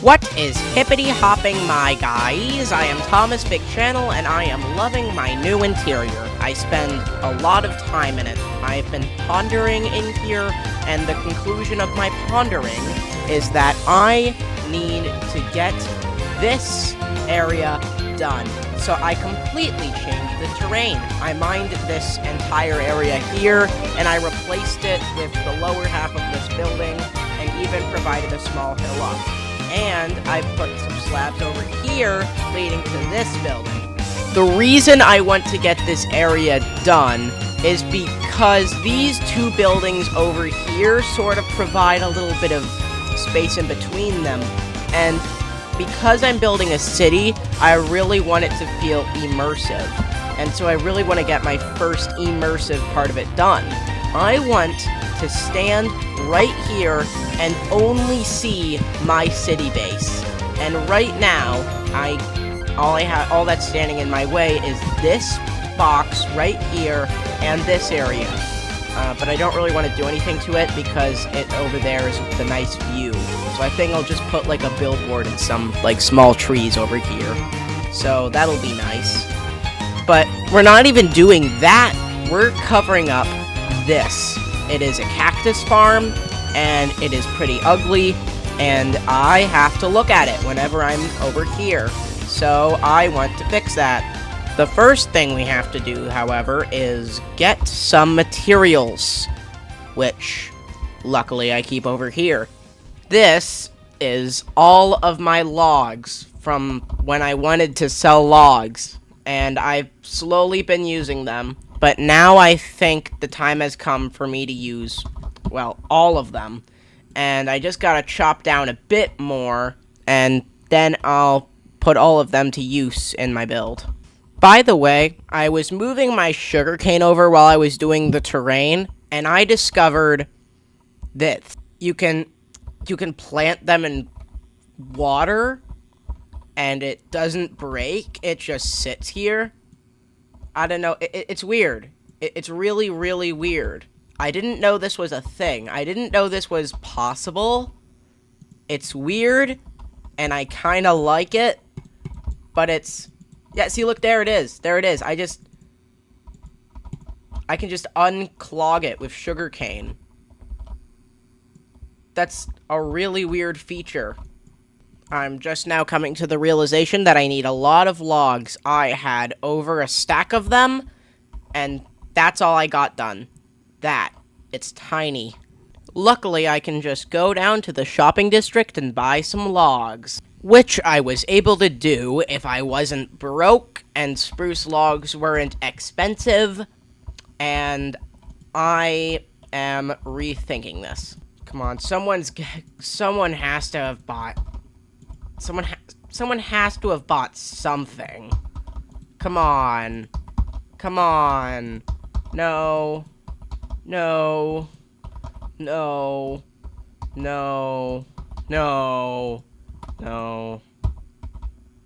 What is hippity hopping, my guys? I am Thomas Big Channel, and I am loving my new interior. I spend a lot of time in it. I've been pondering in here, and the conclusion of my pondering is that I need to get this area done. So I completely changed the terrain. I mined this entire area here, and I replaced it with the lower half of this building, and even provided a small hill up. And I put some slabs over here leading to this building. The reason I want to get this area done is because these two buildings over here sort of provide a little bit of space in between them. And because I'm building a city, I really want it to feel immersive. And so I really want to get my first immersive part of it done. I want to stand right here and only see my city base. And right now, all that's standing in my way is this box right here and this area. But I don't really want to do anything to it because it over there is the nice view. So I think I'll just put like a billboard and some like small trees over here. So that'll be nice. But we're not even doing that. We're covering up this. It is a cactus farm, and it is pretty ugly, and I have to look at it whenever I'm over here. So I want to fix that. The first thing we have to do, however, is get some materials, which luckily I keep over here. This is all of my logs from when I wanted to sell logs, and I've slowly been using them. But now I think the time has come for me to use, well, all of them. And I just gotta chop down a bit more, and then I'll put all of them to use in my build. By the way, I was moving my sugarcane over while I was doing the terrain, and I discovered this. You can plant them in water, and it doesn't break. It just sits here. I don't know, it's weird. It's really, really weird. I didn't know this was a thing. I didn't know this was possible. It's weird, and I kind of like it, but it's... Yeah, see, look, there it is. There it is. I can just unclog it with sugarcane. That's a really weird feature. I'm just now coming to the realization that I need a lot of logs. I had over a stack of them, and that's all I got done. That. It's tiny. Luckily, I can just go down to the shopping district and buy some logs, which I was able to do if I wasn't broke and spruce logs weren't expensive, and I am rethinking this. Come on, someone has to have bought... Someone has to have bought something. Come on. Come on. No. No. No. No. No. No.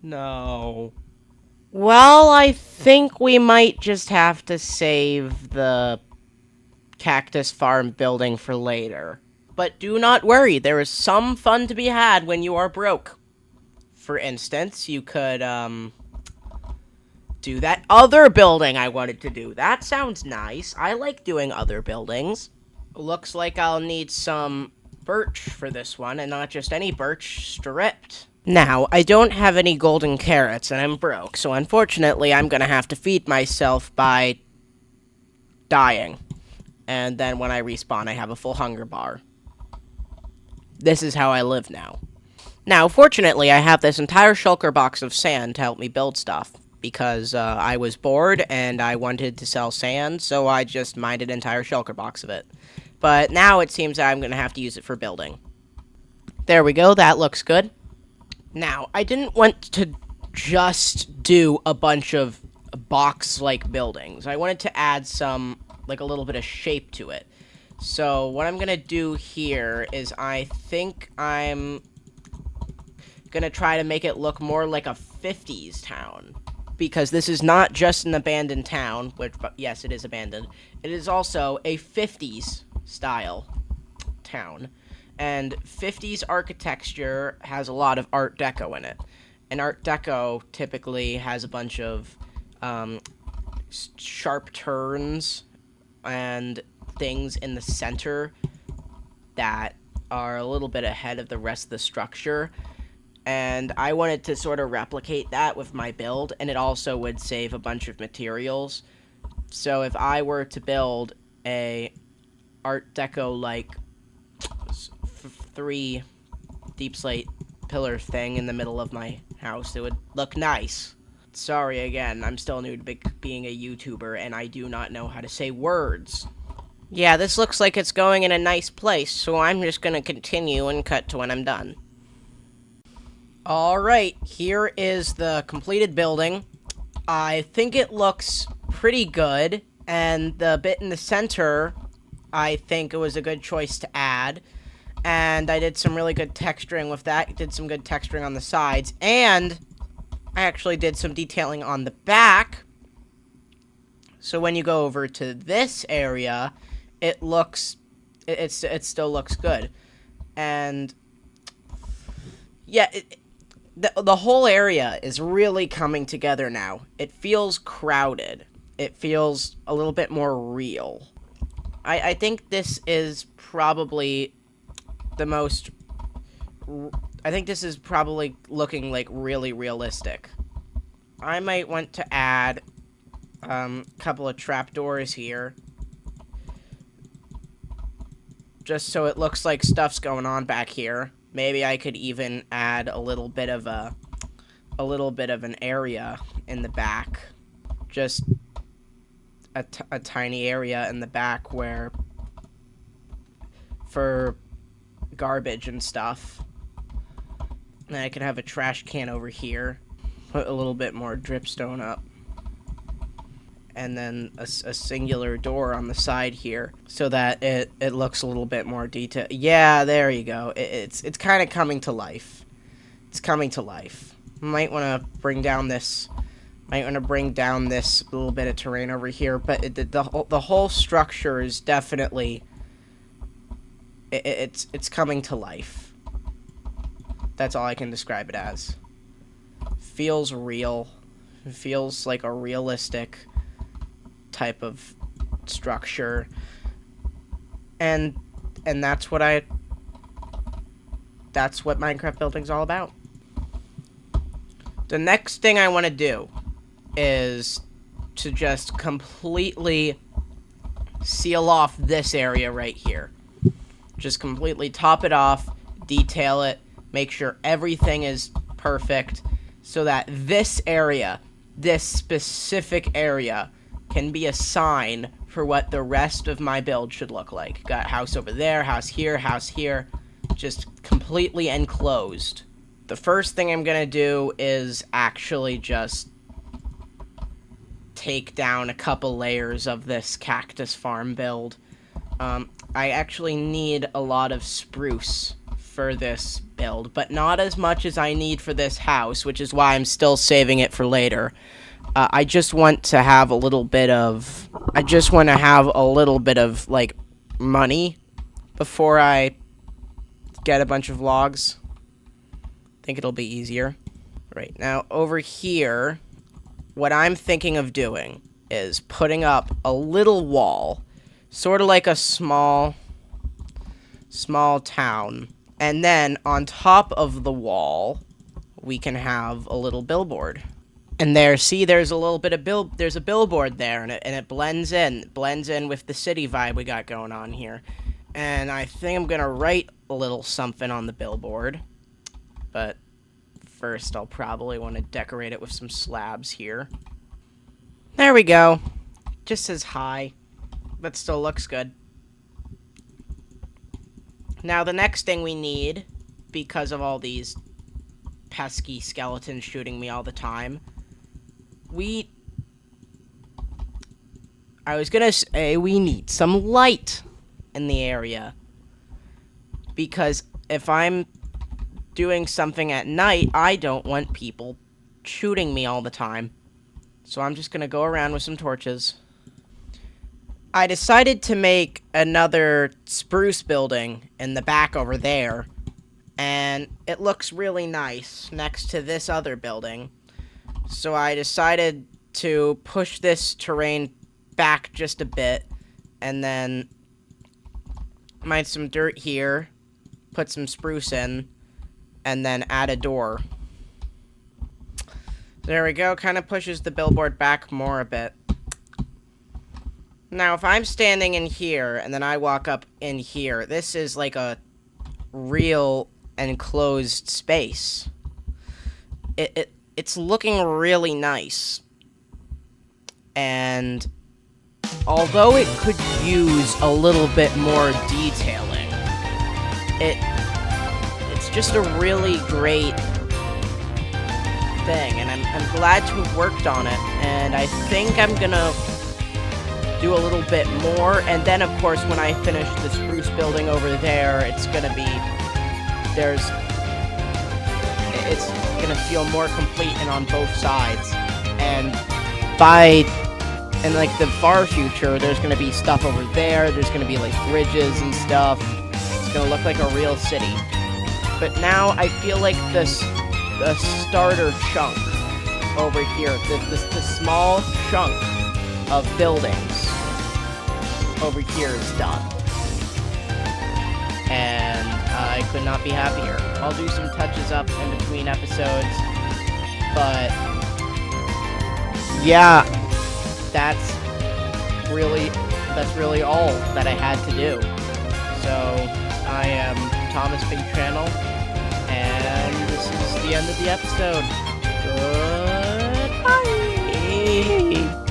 No. Well, I think we might just have to save the cactus farm building for later. But do not worry, there is some fun to be had when you are broke. For instance, you could, do that other building I wanted to do. That sounds nice. I like doing other buildings. Looks like I'll need some birch for this one, and not just any birch, stripped. Now, I don't have any golden carrots, and I'm broke, so unfortunately I'm gonna have to feed myself by dying. And then when I respawn, I have a full hunger bar. This is how I live now. Now, fortunately, I have this entire shulker box of sand to help me build stuff, because I was bored and I wanted to sell sand, so I just mined an entire shulker box of it. But now it seems that I'm going to have to use it for building. There we go, that looks good. Now, I didn't want to just do a bunch of box-like buildings. I wanted to add some, like a little bit of shape to it. So, what I'm going to do here is I think I'm gonna try to make it look more like a 50s town, because this is not just an abandoned town, which, yes, it is abandoned. It is also a 50s style town, And 50s architecture has a lot of Art Deco in it. And Art Deco typically has a bunch of sharp turns and things in the center that are a little bit ahead of the rest of the structure. And I wanted to sort of replicate that with my build, and it also would save a bunch of materials. So if I were to build a Art Deco like 3 deep slate pillar thing in the middle of my house, it would look nice. Sorry again, I'm still new to being a YouTuber and I do not know how to say words. Yeah, this looks like it's going in a nice place, so I'm just gonna continue and cut to when I'm done. Alright, here is the completed building. I think it looks pretty good, and the bit in the center, I think it was a good choice to add. And I did some really good texturing with that, did some good texturing on the sides, and I actually did some detailing on the back. So when you go over to this area, it looks, it still looks good. And yeah, the whole area is really coming together now. It feels crowded. It feels a little bit more real. I think this is probably the most... I think this is probably looking, like, really realistic. I might want to add a couple of trapdoors here. Just so it looks like stuff's going on back here. Maybe I could even add a little bit of an area in the back. Just a tiny area in the back where for garbage and stuff. And I could have a trash can over here. Put a little bit more dripstone up. And then a singular door on the side here so that it looks a little bit more detailed. Yeah, there you go. It's kind of coming to life. It's coming to life. Might want to bring down this little bit of terrain over here, but the whole structure is definitely it's coming to life. That's all I can describe it as. Feels real. It feels like a realistic type of structure, and that's what Minecraft building's all about. The next thing I want to do is to just completely seal off this area right here. Just completely top it off, detail it, make sure everything is perfect, so that this area, this specific area, can be a sign for what the rest of my build should look like. Got house over there, house here, just completely enclosed. The first thing I'm gonna do is actually just take down a couple layers of this cactus farm build. I actually need a lot of spruce for this build, but not as much as I need for this house, which is why I'm still saving it for later. I just want to have a little bit of... like, money before I get a bunch of logs. I think it'll be easier. Right, now, over here, what I'm thinking of doing is putting up a little wall, sort of like a small town. And then, on top of the wall, we can have a little billboard. And there, see, there's a little bit of there's a billboard there, and it blends in with the city vibe we got going on here. And I think I'm gonna write a little something on the billboard, but first I'll probably want to decorate it with some slabs here. There we go. Just says hi, but still looks good. Now the next thing we need, because of all these pesky skeletons shooting me all the time, I was gonna say we need some light in the area. Because if I'm doing something at night, I don't want people shooting me all the time. So I'm just gonna go around with some torches. I decided to make another spruce building in the back over there, and it looks really nice next to this other building. So I decided to push this terrain back just a bit, and then mine some dirt here, put some spruce in, and then add a door. There we go, kind of pushes the billboard back more a bit. Now, if I'm standing in here, and then I walk up in here, this is like a real enclosed space. It's looking really nice. And although it could use a little bit more detailing, it's just a really great thing, and I'm glad to have worked on it, and I think I'm gonna do a little bit more, and then of course when I finish the spruce building over there, it's gonna feel more complete and on both sides, and in like the far future, there's gonna be stuff over there's gonna be like bridges and stuff. It's gonna look like a real city. But now I feel like the starter chunk over here, the small chunk of buildings over here is done. And I could not be happier. I'll do some touches up in between episodes, but yeah, that's really all that I had to do. So I am Thomas Big Channel, and this is the end of the episode. Goodbye.